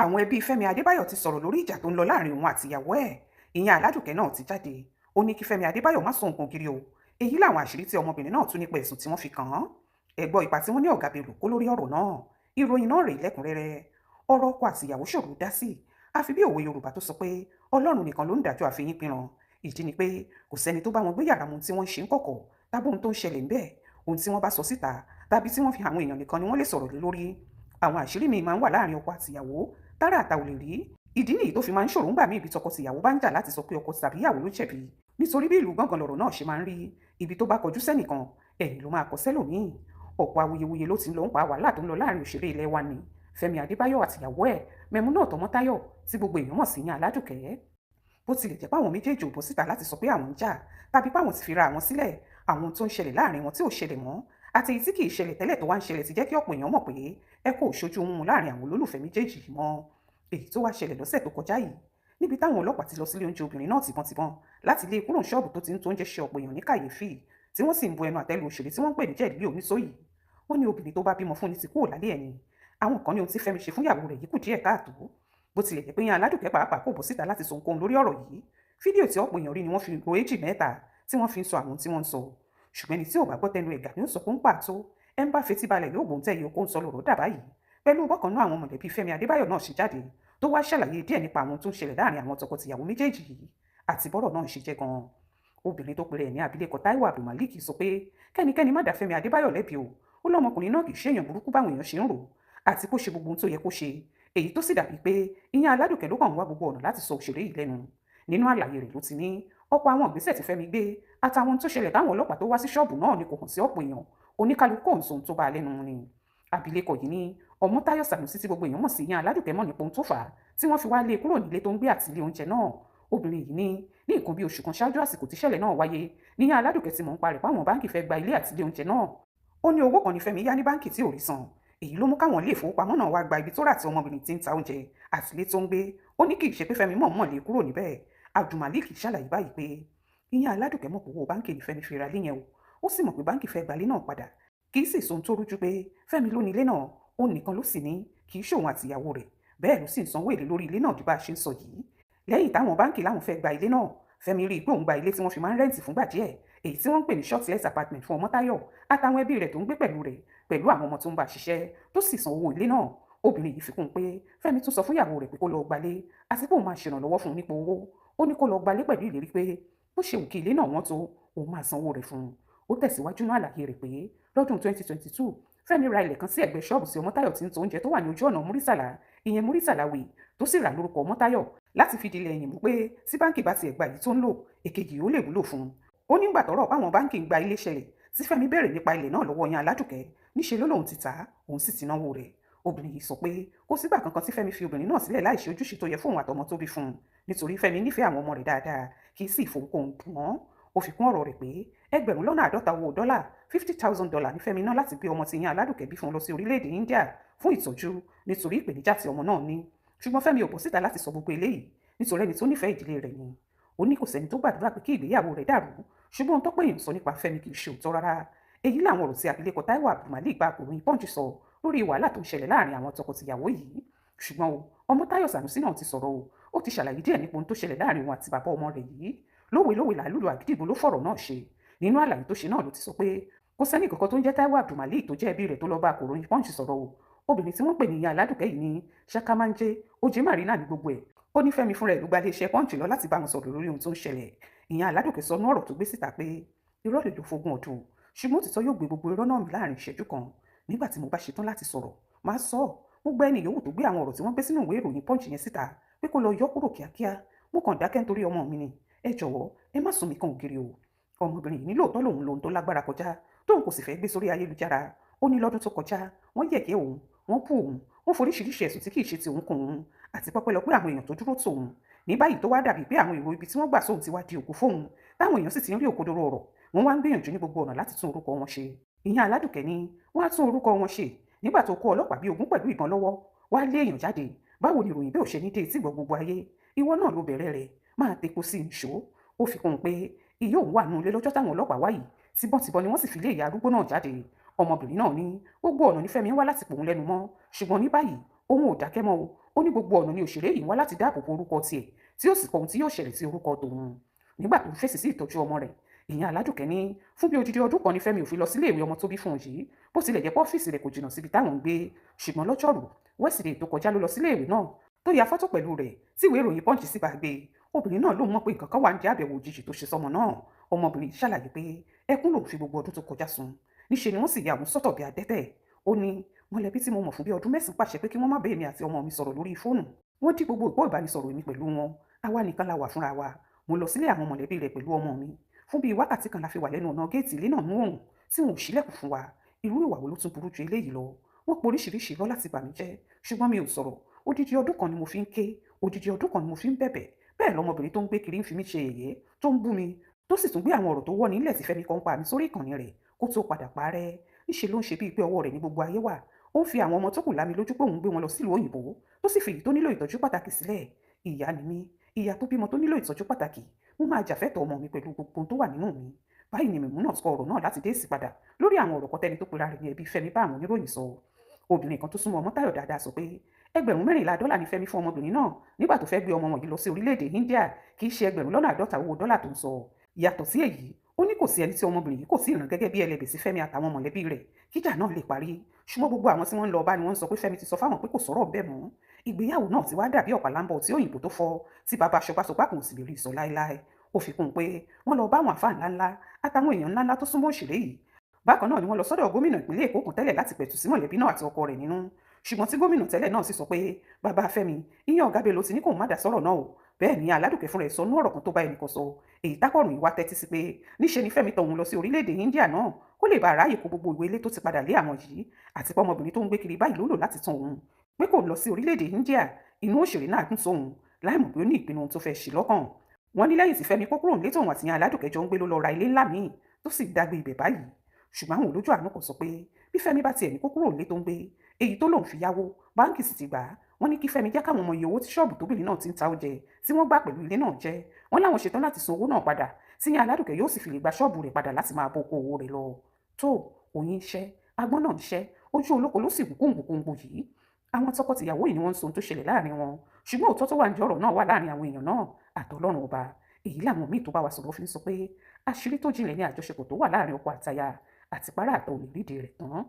àwọn ẹbí Fẹ́mi Adébáyọ̀ ti sọ̀rọ̀ lórí ìjà tó ń lọ láàrin òun àti ìyàwó ẹ̀. ìyẹn Aládùkẹ́ náà ti jáde. Ó ní kí Fẹ́mi Adébáyọ̀ má sọ nǹkan kiri o. Èyí làwọn àṣírí tí ọmọbìnrin náà tú nípa ẹ̀sùn tí wọ́n fi kàn án. Ẹ gbọ́ ipa tí wọ́n ní ọ̀gá Bello kó lórí ọ̀rọ̀ náà. Ìròyìn náà rèé lẹ́kùnrẹ́rẹ́. Ọ̀rọ̀ ọkọ àti ìyàwó ṣòro dá sí. Àfi bí òwe Yorùbá tó sọ pé Ọlọ́run nìkan ló ń dájọ́ àfihàn pinran. Ìdí ni pé kò sẹ́ni tó bá wọn gbé yàrá mu tí wọ́n ń ṣe ń kọ̀kọ̀ tàbí ohun tó ń ṣẹlẹ̀ ń bẹ́ẹ̀. Ohun tí wọ́n bá sọ síta tàbí tí wọ́n fi àwọn èèyàn nìkan ni wọ́n lè sọ̀rọ̀ lé lórí. Àwọn àṣírí míì máa ń wà láàrin ọkọ àti ìyàwó tára àta ò lè rí. Ìdí nìyí tó fi máa ń ṣòro ńgbà míì ibi tọkọ-tìyàwó bá ń jà láti sọ pé ọkọ tàbí ìyàwó ló jẹ̀bi. Nítorí bí ìlú gángan lọ̀rọ̀ náà ṣe máa ń rí. Ibi tó bá kọjú sẹ́nìkan ẹ̀yìn ló máa kọ sẹ́lòmíì. Ọ̀pọ̀ awuyewuye ló ti ń lọ ń pa wàhálà tó ń lọ láàrin òṣèré ilẹ̀ wa ni Fẹ́mi Adébáyọ̀ àtìyàwó ẹ̀ Mẹ̀múnát Ọmọ́táyọ̀ tí gbogbo èèyàn mọ̀ sí ní Aládùkẹ́. Bó tilẹ̀ jẹ́ pé àwọn méjèèjì ò bọ́ síta láti sọ pé àwọn ń jà tàbí pé àwọn ti fira àwọn sílẹ̀, àwọn tó ń ṣẹlẹ̀ láàrin wọn tí ò ṣẹlẹ̀ mọ́ àti èyí tí kì í ṣẹlẹ̀ tẹ́lẹ̀ tó wá ń ṣẹlẹ̀ ti jẹ́ kí ọ̀pọ̀ èèyàn mọ̀ pé ẹ kò ṣojú mu láàrin àwọn olólùfẹ́ méjèèjì yìí mọ́. Èyí tó wá ṣẹlẹ̀ lọ́sẹ̀ tó kọjá yìí níbi táwọn ọlọ́pàá ti lọ sílé oúnjẹ obìnrin náà tìbọntìbọn láti lé kúrò ṣọ́ọ̀bù tó ti ń tó oúnjẹ ṣe ọ̀pọ̀ èèyàn ní kàyéfì tí wọ́n sì ń bu ẹnu àtẹ́lu òṣèré tí wọ́n ń pè ní Jẹ̀lílì Onísóyì. Wọ́n ní obìnrin tó bá bímọ fún ni ti kúrò lálé ẹni. Àwọn kan ní ohun tí Fẹ́mi ṣe fún ìyàwó rẹ̀ yìí kù díẹ̀ káàtó. Bó tilẹ̀ jẹ́ pé yan Aládùkẹ́ pàápàá kò bọ́ síta láti sọ ohunkóhun lórí ọ̀rọ̀ yìí. Fídíò tí ọ̀pọ̀ èèyàn rí ni wọ́n fi ro èjì mẹ́ta tí wọ́n fi ń sọ àwọn tí wọ́n ń sọ. Ṣùgbọ́n ẹni tí ò bá gbọ́ tẹnu ẹ̀gà ni ó sọ pé ń pàtó. Ẹ ń bá fetí balẹ̀ yóò gbóhùn tẹ́ yòókù ń sọ lọ́rọ̀ dà báyìí. Pẹ̀lú bọ́kàn náà àwọn mọ̀lẹ́bí Fẹ́mi Adébáyọ̀ náà ṣe jáde tó wá ṣàlàyé díẹ̀ nípa àwọn tó ń ṣẹlẹ̀ láàrin àwọn tọkọ-tìyàwó méjèèjì yìí àti bọ́rọ̀ náà ṣe jẹ́ gan-an. Obìnrin tó pèrè ẹ̀ ní abilékọ Táíwò Abdulmalik sọ pé kẹ́nikẹ́ni má dá Fẹ́mi Adébáyọ̀ lẹ́bi o. Ó lọ́mọkùnrin náà kì í ṣe èèyàn burúkú báwọn èèyàn ṣe ń rò àti kó ṣe gbogbo ohun tó yẹ kó ṣe. Èyí tó sì dàbí pé ìyẹn Aládùkẹ́ ló kàn ń wá gbogbo ọ̀nà láti sọ òṣèré yìí lẹ́nu. Nínú àlàyé rẹ̀ ló ti ní ọ̀pọ̀ àwọn ìgbésẹ̀ tí Fẹ́mi gbé àtàwọn tó ṣẹlẹ̀ táwọn ọlọ́pàá tó wá sí ṣọ́ọ̀bù náà ni kò hàn sí ọ̀pọ̀ èèyàn. Oníkálukú ọ̀hún sóhun tó bá a lẹ́nu mu ni. Abilékọ yìí ní Ọmọ́táyọ̀ Sànúsí tí gbogbo èèyàn mọ̀ sí ìyẹn Aládùkẹ́ mọ̀ nípa ohun tó fà á tí wọ́n fi wá lé kúrò nílé tó ń gbé àti ilé oúnjẹ náà. Obìnrin yìí ní nǹkan bí oṣù kan ṣáájú àsìkò tíṣẹ̀lẹ̀ náà wáyé ní ìyẹn Aládùkẹ́ ti mọ̀ ń parẹ̀ páwọn báǹkì fẹ́ gba ilé àti ilé oúnjẹ náà. Ó ní owó kan ní Fẹ́mi yá ní báǹkì tí ò rí san. Èyí ló mú káwọn ilé ìfowópamọ́ náà wá gba ibi tó rà tí ọmọbìnrin ti ń ta oúnjẹ àti ilé tó ń gbé. Ó ní kì í ṣe pé Fẹ́mi mọ̀ lé kúrò níbẹ̀. Abdulmalik ṣàlàyé báyìí pé ìyẹn Aládùkẹ́ mọ̀ pé owó báǹkì ní Fẹ́mi fi ra ilé yẹn o. Ó sì mọ̀ pé báǹkì fẹ́ gba ilé náà padà. Kì í sì sóhun tó rújú pé Fẹ́mi ló ní ilé náà, òun nìkan ló sì ní, kì í ṣòun àti ìyàwó rẹ̀. Bẹ́ẹ̀ ló sì ń sanwó èlé lórí ilé náà bí bá a ṣe ń sọ yìí. Lẹ́yìn táwọn báǹkì láwọn fẹ́ gba ilé náà, Fẹ́mi rí i pé òun gba ilé tí wọ́n fi máa ń rẹ́ǹtì fúngbà díẹ̀, èyí tí wọ́n ń pè ní short-let apartment fún Ọmọ́táyọ̀ àtàwọn ẹbí rẹ̀ tó ń gbé pẹ̀lú rẹ̀ pẹ̀lú àwọn ọmọ tó ń bá a ṣiṣẹ́ tó sì san owó ilé náà. Obìnrin yìí fi kún un pé Fẹ́mi tún sọ fún ìyàwó rẹ̀ pé kó lọ gbalé àti pé òun máa ṣèrànlọ́wọ́ fún un nípa owó. Ó ní kó lọ gbalé pẹ̀lú ìlérí pé bó ṣe wù kí ilé náà wọ́n tó òun máa sanwó rẹ̀ fún un. Ó tẹ̀síwájú náà àlàyé rẹ̀ pé lọ́dún 2022 Fẹ́mi ra ilẹ̀ kan sí ẹ̀gbẹ́ ṣọ́ọ̀bù tí Ọmọ́táyọ̀ ti ń to oúnjẹ tó wà ní ojú ọ̀nà Múrísàlá, ìyẹn Múrísàlá Way, tó sì rà lórúkọ Ọmọ́táyọ̀ láti fi dilẹ̀ ẹ̀yìn mú pé tí báǹkì bá tiẹ̀ gba èyí tó ń lò, èkejì ó lè wúlò fún un. Ó ní ìgbà tọ́rọ̀ páwọn báǹkì ń gba ilé ṣẹlẹ̀ tí Fẹ́mi béèrè nípa ilẹ̀ náà lọ́wọ́ yan Aládùkẹ́, níṣe ló lòun ti tà á, òun sì ti náwó rẹ̀. Obìnrin yìí sọ pé kò sígbà kankan tí Fẹ́mi fi obìnrin náà sílẹ̀ láì ṣe ojúṣe tó yẹ fóun àtọmọ tó bí fún un, nítorí Fẹ́mi nífẹ̀ẹ́ àwọn ọmọ rẹ̀ dáadáa, kì í sì fohunkóhun dùn wọ́n. Ó fi kún ọ̀rọ̀ rẹ̀ pé ẹgbẹ̀rún lọ́nà àádọ́ta owó dọ́là $50,000 ní Fẹ́mi náà láti gbé ọmọ tí ìyẹn Aládùkẹ́ bí fún un lọ sí orílẹ̀-èdè India fún ìtọ́jú nítorí ìpèníjà tí ọmọ náà ní. Ṣùgbọ́n Fẹ́mi ò bọ́ síta láti sọ gbogbo eléyìí nítorí ẹni tó nífẹ̀ẹ́ ìdílé rẹ̀ ni. Ó ní kò sẹ́ni tó gbàdúrà pé kí ìgbéyàwó rẹ̀ dàrú, ṣùgbọ́n ohun tó pé èèyàn sọ nípa Fẹ́mi kì í ṣe òótọ́ rárá. Èyí làwọn ọ̀rọ̀ tí abilékọ Táíwò Abdulmalik bá akọ̀ròyìn Punch sọ lórí wàhálà tó ń ṣẹlẹ̀ láàrin àwọn tọkọ-tìyàwó yìí. Ṣùgbọ́n Ọmọ́táyọ̀ Sànúsí náà ti sọ̀rọ̀ o. Ó ti ṣàlàyé díẹ̀ nípa ohun tó ṣẹlẹ̀ láàrin òun àti bàbá ọmọ rẹ̀ yìí. Lówelówe làálùlù àgídìgbò ló fọ̀rọ̀ náà ṣe. Nínú àlàyé tó ṣe náà ló ti sọ pé kò sẹ́ni kankan tó ń jẹ́ Táíwò Abdulmalik tó jẹ́ ẹbí rẹ̀ tó lọ bá akọ̀ròyìn Punch sọ̀rọ̀ o. Obìnrin tí wọ́n pè ní ìyá Aládùkẹ́ yìí ní Ṣakamanje Oje Marina ní gbogbo ẹ̀. Ó ní Fẹ́mi fúnra ẹ̀ ló gba iléeṣẹ́ Punch lọ láti bá wọn sọ̀rọ̀ lórí ohun tó ń ṣẹlẹ̀. Ìyá Aládùkẹ́ sọ nú ọ̀rọ̀ tó gbé síta pé irọ́ lè lò fógún ọdún, ṣùgbọ́n òtítọ́ yóò gbé gbogbo irọ́ náà mì láàrin ìṣẹ́jú kan. Nígbà tí mo bá ṣetán láti sọ̀rọ̀ máa sọ ọ́. Mo gbọ́ ẹni yòówù tó gbé àwọn ọ̀rọ̀ tí wọ́n gbé sínú ìwé ìròyìn Punch yẹn síta pé kó lọ yọ kúrò kíákíá. Mo kàn dákẹ́ nítorí ọmọ mi ni. Ẹ jọ̀wọ́ ẹ má sún mi kan ògiri o. Ọmọbìnrin yìí ní lóòótọ́ lòun lohun tó lágbára kọjá tóun kò sì fẹ́ gbé sórí ayélujára. Ó ní lọ́dún tó kọjá wọ́n yẹ̀yẹ́ òun, wọ́n bú òun, wọ́n foríṣiríṣi ẹ̀sùn tí kì í ṣe ti òun kùn òun àti pọ́pẹ́lọpẹ́ àwọn èèyàn tó dúró tòun. Ní báyìí tó wá dàbí pé àwọn èrò ibi tí wọ́n gbà sóhun ti wá di òkú fóun, táwọn èèyàn sì ti ń rí òkodoro ọ̀rọ̀, wọ́n wá ń gbìyànjú ní gbogbo ọ̀nà láti tún orúkọ wọn ṣe. Ìyẹn Aládùkẹ́ ní wọ́n á tún orúkọ wọn ṣe nígbà tó kó ọlọ́pàá bíi 20 pẹ̀lú ìbọn lọ́wọ́ wá lé èèyàn jáde. Báwo ni ìròyìn bí ò ṣe ní dé etí gbọ́ gbogbo ayé? Ìwọ náà ló bẹ̀rẹ̀ rẹ̀, máa tepo sí ìṣó. Ó fi kún un pé ìyá òun wà nínú ilé lọ́jọ́ táwọn ọlọ́pàá wá yìí, tibọ́ntibọ́ ni wọ́n sì fi lé ìyá arúgbó náà jáde. Ọmọbìnrin náà ní gbogbo ọ̀nà ní Fẹ́mi ń wá láti pòun lẹ́nu mọ́, ṣùgbọ́n ní báyìí òun ò dákẹ́ mọ́ o. ó ní gbogbo ọ̀nà ni òṣèré yìí wá láti dáàbò bo orúkọ tiẹ̀ tí ó sì kọ ohun tí yóò ṣẹlẹ̀ sí orúkọ tòun. Nígbà tó ń fèsì sí ìtọ́jú ọmọ rẹ̀, ìyẹn Aládùkẹ́ ní fún bí odidi ọdún kan ní Fẹ́mi ò fi lọ sílé ìwé ọmọ tó bí fún un yìí, bó tilẹ̀ jẹ́ pé ọ́fíìsì rẹ̀ kò jìnnà síbi táwọn ń gbé. Ṣùgbọ́n lọ́jọ́rú wẹ́sídẹ̀ẹ́ tó kọjá ló lọ sílé ìwé náà tó ya fọ́tò pẹ̀lú rẹ̀ tí ìwé ìròyìn Punch sì bá gbé. Obìnrin náà lóun mọ̀ pé nǹkan kan wà ní àbẹ̀wò òjijì tó ṣe sọmọ náà. Ọmọbìnrin yìí ṣàlàyé pé ẹkún lòun fi gbogbo ọdún tó kọjá sun. Níṣe ni wọ́n sì ya òun sọ́tọ̀ bí adẹ́tẹ̀. Ó ní mọ̀lẹ́bí tí mo mọ̀ fún bí ọdún 9 pàṣẹ pé kí wọ́n má bá èmi àti ọmọ mi sọ̀rọ̀ lórí fóònù. Wọ́n dí gbogbo ìpò ìbánisọ̀rọ̀ mi pẹ̀lú wọn. Àwa nìkan la wà fúnra wa. Mo lọ sílé àwọn mọ̀lẹ́bí rẹ̀ pẹ̀lú ọmọ mi. Fún bíi wákàtí kan la fi wà lẹ́nu ọ̀nà géètì ilé náà mú òun tí wọn ò ṣílẹ̀kùn fún wa. Irú ìwà wo ló tún burú ju eléyìí lọ? Wọ́n po oríṣiríṣi irọ́ láti bà mí jẹ́, ṣùgbọ́n mi ò sọ̀rọ̀. Odidi ọdún kan ni mo fi ń ké, odidi ọdún kan ni mo fi ń bẹ̀bẹ̀. Bẹ́ẹ̀ lọmọbìnrin tó ń gbé kiri ń fi mí ṣe yẹ̀yẹ́, tó ń bú mi, tó sì tún gbé àwọn ọ̀rọ̀ tó wọ́ nílẹ̀ tí Fẹ́mi kan pa mi sórí ìkànnì rẹ̀ kó tó padà parẹ́. Níṣe ló ń ṣe bíi pé ọwọ́ rẹ̀ ní gbogbo ayé wà. Ó ń fi àwọn ọmọ tó kù lámi lójú pé òun gbé wọn lọ sílùú òyìnbó, tó sì fi èyí tó nílò ìtọ́jú pàtàkì sílẹ̀. Ìyá ni mí, ìyá tó bímọ tó nílò ìtọ́jú pàtàkì. Mo máa jàfẹ́tọ̀ọ́ ọmọ mi pẹ̀lú gbogbo ohun tó wà nínú mi. Báyìí ni Mẹ̀múnà sọ ọ̀rọ̀ náà láti dé èsì padà lórí àwọn ọ̀rọ̀ kan tẹ́ni tó pera rẹ̀ ní ẹbí Fẹ́mi bá àwọn oníròyìn sọ. Obìnrin kan tó súnmọ́ Ọmọ́táyọ̀ dáadáa sọ pé $14,000 ní Fẹ́mi fún ọmọbìnrin náà nígbà tó fẹ́ gbé ọmọ wọn yìí lọ sí orílẹ̀-èdè India, kì í ṣe $50 owó dọ́là tó ń sọ. Yàtọ̀ sí èyí, ó ní kò sí ẹni tí ọmọbìnrin yìí kò sí ìràn gẹ́gẹ́ bí ẹlẹ́bẹ̀ sí Fẹ́mi àtàwọn mọ̀lẹ́bí rẹ̀ kíjà náà lè parí. Ṣùgbọ́n gbogbo àwọn tí wọ́n ń lọ bá ni wọ́n ń sọ pé Fẹ́mi ti sọ fáwọn pé kò sọ̀rọ̀ bẹ́ẹ̀ mọ́. Ìgbéyàwó náà ti wá dàbí ọ̀pálámbọ̀ tí òyìnbó tó fọ́ tí bàbá aṣọgbàṣọgbà kò sì lè rí sọ láéláé. Ó fi kún un pé wọ́n lọ bá àwọn àfáà ńláńlá àtàwọn èèyàn ńláńlá tó súnmọ́ òṣèré yìí. Bákan náà ni wọ́n lọ sọ́dọ̀ gómìnà ìpínlẹ̀ Èkó kan tẹ́lẹ̀ láti pẹ̀tù sí mọ̀lẹ́bí náà àti ọkọ rẹ̀ nínú. Ṣùgbọ́n tí gómìnà tẹ́lẹ̀ náà sì sọ pé bàbá Fẹ́mi ìyẹn ọ̀gá Bello ti ní kóun má dá sọ́rọ̀ náà o. Bẹ́ẹ̀ ni Aládùkẹ́ fúnra ẹ̀ sọ nú ọ̀rọ̀ kan tó bá ẹnìkan sọ. Èyí tákọ̀ròyìn ìwà tẹ́tí sí pé níṣe ni Fẹ́mi tọ̀hún lọ sí orílẹ̀-èdè India náà kó lè bá aráyè kó gbogbo ìwé ilé tó ti padà lé àwọn yìí, àti pé ọmọbìnrin tó ń gbé kiri báyìí ló lò láti tan òun pé kò lọ sí orílẹ̀-èdè India. Inú òṣèré náà dùn sóhun láì mọ̀ pé ó ní ìpinnu ohun tó fẹ́ ṣe lọ́kàn. Wọ́n ní lẹ́yìn tí Fẹ́mi kó kúrò nílé tóun àti ìyẹn Aládùkẹ́ jọ ń gbé ló lọ ra ilé ńlá míì tó sì dágbé ibẹ̀ báyìí. Ṣùgbọ́n àwọn olójú àánú kò sọ pé bí Fẹ́mi bá tiẹ̀ ní kó kúrò nílé tó ń gbé, èyí tó lòun fi yáwó báńkì sì ti gbà á. Wọ́n ní kí Fẹ́mi jẹ́ káwọn mọ iye owó tí ṣọ́ọ̀bù tóbìnrin náà ti ń ta oúnjẹ tí wọ́n gbà pẹ̀lú ilé náà jẹ́. Wọ́n láwọn ṣetán láti san owó náà padà tí ìyẹn Aládùkẹ́ yóò sì fi lè gba ṣọ́ọ̀bù rẹ̀ padà láti máa bó oko owó rẹ̀ lọ. Tó oyin ń ṣẹ́, agbọ́n náà ń ṣẹ́, ojú olóko ló sì kúkúǹgbòkúǹgbò yìí. Àwọn tọkọtìyàwó yìí ni wọ́n ń sọ ohun tó ṣẹlẹ̀ láàrin wọn, ṣùgbọ́n òótọ́ tó wà ní ọ̀rọ̀ náà wà láàrin àwọn èèyàn náà àtọlọ́run ọba. Èyí làwọn míì tó bá wa sọ̀rọ̀ fi ń sọ pé àṣírí tó jinlẹ̀ ní àjọṣepọ̀ tó wà láàrin ọkọ àtaya àti párá àtọ̀ ò lè rídìí rẹ̀ tán.